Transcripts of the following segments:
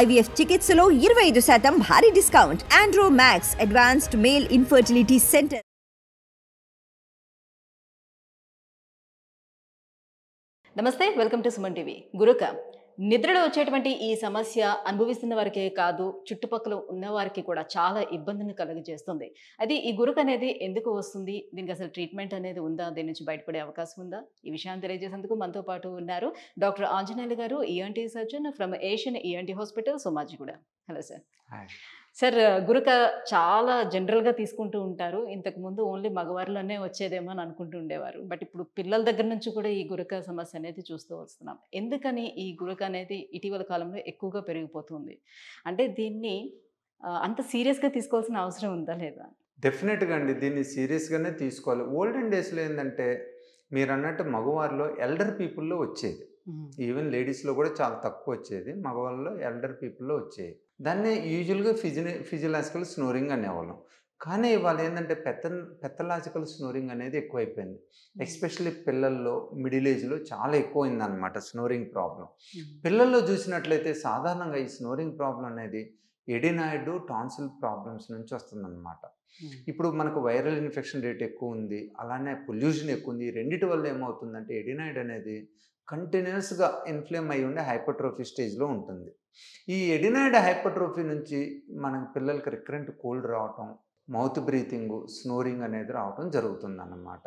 IVF చికిత్సలో 25% భారీ discount. Andro max advanced male infertility centre. నమస్తే, వెల్కమ్ టు సుమన్ టీవీ. గురక నిద్రలో వచ్చేటువంటి ఈ సమస్య అనుభవిస్తున్న వారికే కాదు, చుట్టుపక్కల ఉన్న వారికి కూడా చాలా ఇబ్బందిని కలుగజేస్తుంది. అది ఈ గురక అనేది ఎందుకు వస్తుంది, దీనికి అసలు ట్రీట్మెంట్ అనేది ఉందా, దీని నుంచి బయటపడే అవకాశం ఉందా, ఈ విషయాన్ని తెలియజేసేందుకు మనతో పాటు ఉన్నారు డాక్టర్ ఆంజనేయులు గారు, ENT surgeon from Asian ENT hospital, Somajiguda. Hello sir. Sir, గురక చాలా జనరల్గా తీసుకుంటూ ఉంటారు. ఇంతకుముందు ఓన్లీ మగవారిలోనే వచ్చేదేమో అని అనుకుంటూ ఉండేవారు. బట్ ఇప్పుడు పిల్లల దగ్గర నుంచి కూడా ఈ గురక సమస్య అనేది చూస్తూ వస్తున్నాం. ఎందుకని ఈ గురక అనేది ఇటీవల కాలంలో ఎక్కువగా పెరిగిపోతుంది? అంటే దీన్ని అంత సీరియస్గా తీసుకోవాల్సిన అవసరం ఉందా లేదా? డెఫినెట్గా అండి, దీన్ని సీరియస్గానే తీసుకోవాలి. ఓల్డెన్ డేస్లో ఏంటంటే మీరు అన్నట్టు మగవారిలో ఎల్డర్ పీపుల్లో వచ్చేది, ఈవెన్ లేడీస్లో కూడా చాలా తక్కువ వచ్చేది, మగవాళ్ళలో ఎల్డర్ పీపుల్లో వచ్చేది. దాన్ని యూజువల్గా ఫిజియలాజికల్ స్నోరింగ్ అనేవాళ్ళం. కానీ ఇవాళ ఏంటంటే పెథలాజికల్ స్నోరింగ్ అనేది ఎక్కువైపోయింది. ఎస్పెషల్లీ పిల్లల్లో, మిడిల్ ఏజ్లో చాలా ఎక్కువైంది అనమాట స్నోరింగ్ ప్రాబ్లం. పిల్లల్లో చూసినట్లయితే సాధారణంగా ఈ స్నోరింగ్ ప్రాబ్లం అనేది ఎడినాయిడ్, టాన్సిల్ ప్రాబ్లమ్స్ నుంచి వస్తుందన్నమాట. ఇప్పుడు మనకు వైరల్ ఇన్ఫెక్షన్ రేట్ ఎక్కువ ఉంది, అలానే పొల్యూషన్ ఎక్కువ ఉంది. ఈ రెండింటి వల్ల ఏమవుతుందంటే ఎడినాయిడ్ అనేది కంటిన్యూస్గా ఇన్ఫ్లేమ్ అయ్యి ఉండే హైపర్ట్రోఫీ స్టేజ్లో ఉంటుంది. ఈ ఎడినాయిడ్ హైపర్ట్రోఫీ నుంచి మన పిల్లలకి రికరెంట్ కోల్డ్ రావటం, మౌత్ బ్రీతింగ్, స్నోరింగ్ అనేది రావటం జరుగుతుంది అన్నమాట.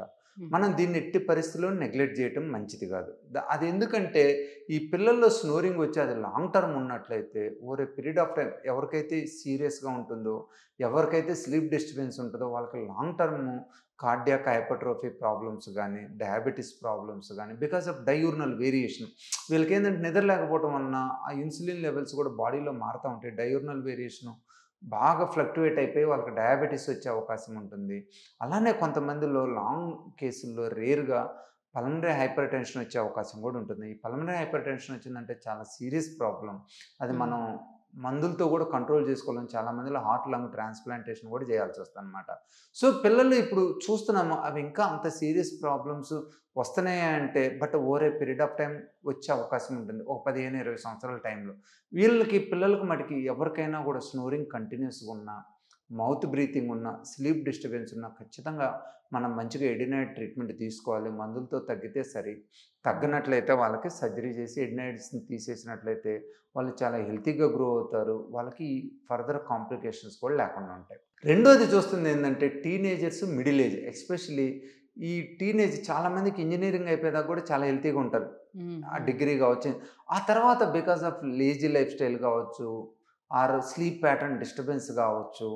మనం దీన్ని ఎట్టి పరిస్థితుల్లో నెగ్లెక్ట్ చేయటం మంచిది కాదు. అది ఎందుకంటే ఈ పిల్లల్లో స్నోరింగ్ వచ్చి అది లాంగ్ టర్మ్ ఉన్నట్లయితే over a period of time ఎవరికైతే సీరియస్గా ఉంటుందో, ఎవరికైతే స్లీప్ డిస్టర్బెన్స్ ఉంటుందో వాళ్ళకి long term cardiac hypertrophy problems కానీ, డయాబెటీస్ ప్రాబ్లమ్స్ కానీ, బికాస్ ఆఫ్ డయూర్నల్ వేరియేషన్. వీళ్ళకి ఏంటంటే నిద్ర లేకపోవడం వలన ఆ ఇన్సులిన్ లెవెల్స్ కూడా బాడీలో మారుతూ ఉంటాయి. డయూర్నల్ వేరియేషను బాగా ఫ్లక్టువేట్ అయిపోయి వాళ్ళకి డయాబెటీస్ వచ్చే అవకాశం ఉంటుంది. అలానే కొంతమందిలో లాంగ్ కేసుల్లో రేర్గా పల్మనరీ హైపర్ టెన్షన్ వచ్చే అవకాశం కూడా ఉంటుంది. ఈ పల్మనరీ హైపర్ టెన్షన్ వచ్చిందంటే చాలా సీరియస్ ప్రాబ్లం. అది మనం మందులతో కూడా కంట్రోల్ చేసుకోవాలని చాలామందిలో హార్ట్ లంగ్ ట్రాన్స్ప్లాంటేషన్ కూడా చేయాల్సి వస్తుంది అనమాట. సో పిల్లలు ఇప్పుడు చూస్తున్నాము అవి ఇంకా అంత సీరియస్ ప్రాబ్లమ్స్ వస్తున్నాయంటే but over a period of time వచ్చే అవకాశం ఉంటుంది, ఒక 15-20 సంవత్సరాల టైంలో. పిల్లలకి మటుకి ఎవరికైనా కూడా స్నోరింగ్ కంటిన్యూస్గా ఉన్నా, మౌత్ బ్రీతింగ్ ఉన్న, స్లీప్ డిస్టర్బెన్స్ ఉన్న ఖచ్చితంగా మనం మంచిగా ఎడినాయిడ్ ట్రీట్మెంట్ తీసుకోవాలి. మందులతో తగ్గితే సరి, తగ్గనట్లయితే వాళ్ళకి సర్జరీ చేసి ఎడినాయిడ్స్ని తీసేసినట్లయితే వాళ్ళు చాలా హెల్తీగా గ్రో అవుతారు. వాళ్ళకి ఫర్దర్ కాంప్లికేషన్స్ కూడా లేకుండా ఉంటాయి. రెండోది చూస్తుంది ఏంటంటే టీనేజర్స్, మిడిల్ ఏజ్, ఎస్పెషలీ ఈ టీనేజ్ చాలామందికి ఇంజనీరింగ్ అయిపోయేదాకా కూడా చాలా హెల్తీగా ఉంటారు. ఆ డిగ్రీ కావచ్చు, ఆ తర్వాత because of lazy life style కావచ్చు, ఆర్ స్లీప్ ప్యాటర్న్ డిస్టర్బెన్స్ కావచ్చు,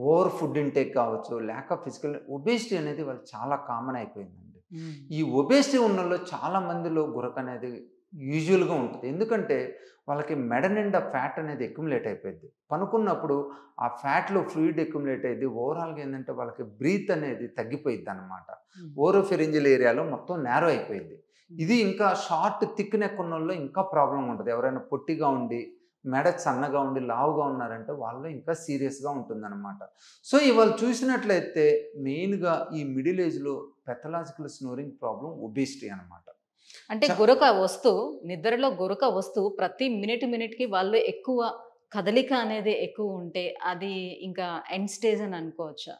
ఓవర్ ఫుడ్ ఇంటేక్ కావచ్చు, ల్యాక్ ఆఫ్ ఫిజికల్ ఒబేసిటీ అనేది వాళ్ళు చాలా కామన్ అయిపోయిందండి. ఈ ఒబేసిటీ ఉన్నలో చాలా మందిలో గురక అనేది యూజువల్గా ఉంటుంది. ఎందుకంటే వాళ్ళకి మెడ నిండా ఫ్యాట్ అనేది అక్యుములేట్ అయిపోయింది. పనుకున్నప్పుడు ఆ ఫ్యాట్లో ఫ్లూయిడ్ అక్యుములేట్ అయ్యింది. ఓవరాల్గా ఏంటంటే వాళ్ళకి బ్రీత్ అనేది తగ్గిపోయింది అనమాట. ఓరోఫెరింజియల్ ఏరియాలో మొత్తం నేరో అయిపోయింది. ఇది ఇంకా షార్ట్ థిక్ నెక్ ఉన్న వాళ్ళు ఇంకా ప్రాబ్లం ఉంటుంది. ఎవరైనా పొట్టిగా ఉండి మెడ సన్నగా ఉండి లావుగా ఉన్నారంటే వాళ్ళు ఇంకా సీరియస్గా ఉంటుందన్నమాట. సో ఇవాళ చూసినట్లయితే మెయిన్గా ఈ మిడిల్ ఏజ్లో పెథలాజికల్ స్నోరింగ్ ప్రాబ్లం ఒబేసిటీ అనమాట. అంటే గురక వస్తూ, నిద్రలో గురక వస్తూ ప్రతి మినిట్కి వాళ్ళు ఎక్కువ కదలిక అనేది ఎక్కువ ఉంటే అది ఇంకా ఎండ్ స్టేజ్ అని అనుకోవచ్చా?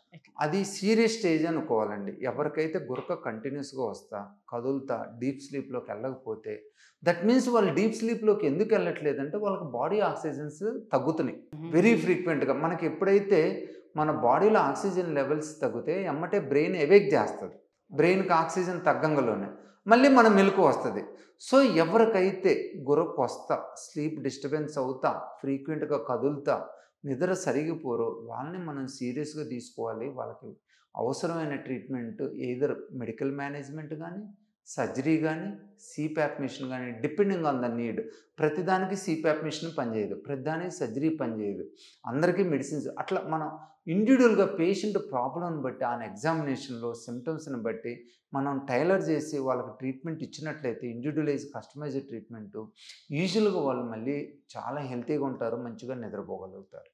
అది సీరియస్ స్టేజ్ అనుకోవాలండి. ఎవరికైతే గురక కంటిన్యూస్గా వస్తా, కదులుతా, డీప్ స్లీప్లోకి వెళ్ళకపోతే దట్ మీన్స్ వాళ్ళు డీప్ స్లీప్లోకి ఎందుకు వెళ్ళట్లేదంటే వాళ్ళకి బాడీ ఆక్సిజన్స్ తగ్గుతున్నాయి వెరీ ఫ్రీక్వెంట్గా. మనకి ఎప్పుడైతే మన బాడీలో ఆక్సిజన్ లెవెల్స్ తగ్గితే ఎమ్మటే బ్రెయిన్ ఎవేక్ చేస్తుంది. బ్రెయిన్కి ఆక్సిజన్ తగ్గంగలోనే మళ్ళీ మన మెలకు వస్తుంది. సో ఎవరికైతే గురక వస్తా, స్లీప్ డిస్టర్బెన్స్ అవుతా, ఫ్రీక్వెంట్గా కదులుతా, నిద్ర సరిగిపోరో వాళ్ళని మనం సీరియస్గా తీసుకోవాలి. వాళ్ళకి అవసరమైన ట్రీట్మెంట్ ఎయిదర్ మెడికల్ మేనేజ్మెంట్ కానీ, సర్జరీ కానీ, సిప్యాప్ మిషన్ కానీ, డిపెండింగ్ ఆన్ ద నీడ్. ప్రతిదానికి సిప్యాప్ మిషన్ పనిచేయదు, ప్రతిదానికి సర్జరీ పనిచేయదు, అందరికీ మెడిసిన్స్. అట్లా మనం ఇండివిజువల్గా పేషెంట్ ప్రాబ్లంని బట్టి ఆన్ ఎగ్జామినేషన్లో సిమ్టమ్స్ని బట్టి మనం టైలర్ చేసి వాళ్ళకి ట్రీట్మెంట్ ఇచ్చినట్లయితే ఇండివిజువలైజ్ కస్టమైజ్డ్ ట్రీట్మెంటు యూజువల్గా వాళ్ళు మళ్ళీ చాలా హెల్తీగా ఉంటారు, మంచిగా నిద్రపోగలుగుతారు.